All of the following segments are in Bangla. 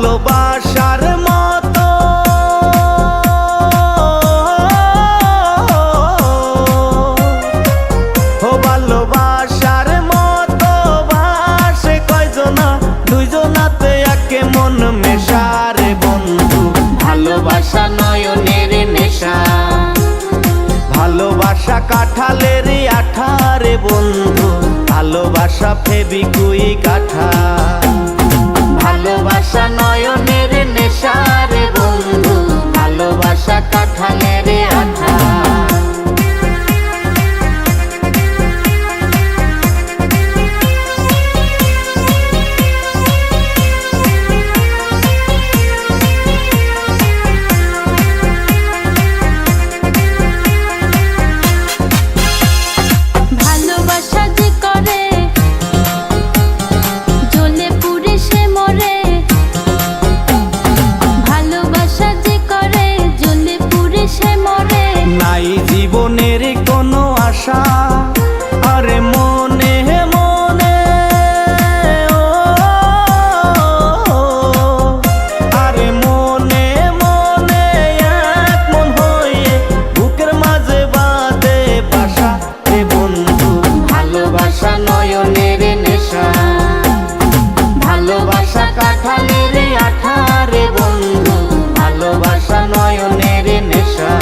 ভালোবাসার মতো ভালোবাসার মতো ভাসে কয়জনা দুইজনাতে একে মন মেশারে বন্ধু ভালোবাসা নয়নের নেশা ভালোবাসা কাঁঠালের আঠারে বন্ধু ভালোবাসা ফেবিকুইক আঠা ভালোবাসা নয়নের নেশা রে বন্ধু ভালোবাসা কাঁঠালের আঠা জীবনের কোনো আশা আরে মনে মনে আরে মনে মনে এক মন হয়ে বুকের মাঝে বাঁধে বাসা রে বন্ধু ভালোবাসা নয়নের নেশা ভালোবাসা কাঁঠালের আঠা রে বন্ধু ভালোবাসা নয়নের নেশা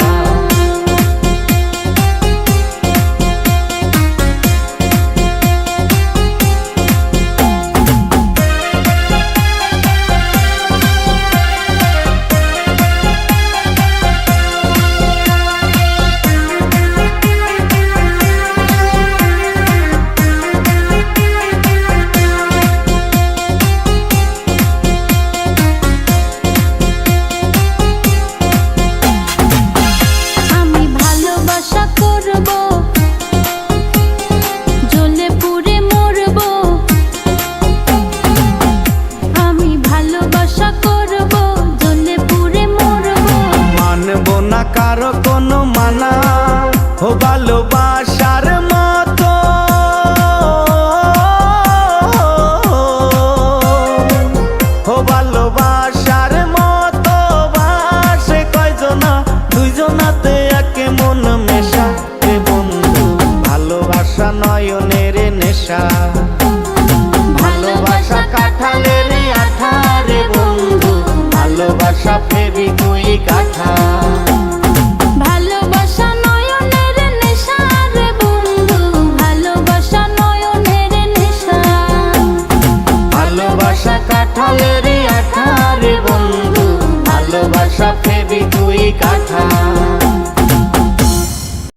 কারো কোনো মানা ভালোবাসার মতো ভালোবাসার মতো বাসে কয়জনা দুইজনাতে একে মন মেশা রে বন্ধু ভালোবাসা নয়নের নেশা ভালোবাসা কাঁঠালের আঠা রে বন্ধু ভালোবাসা ফেবিকুইক আঠা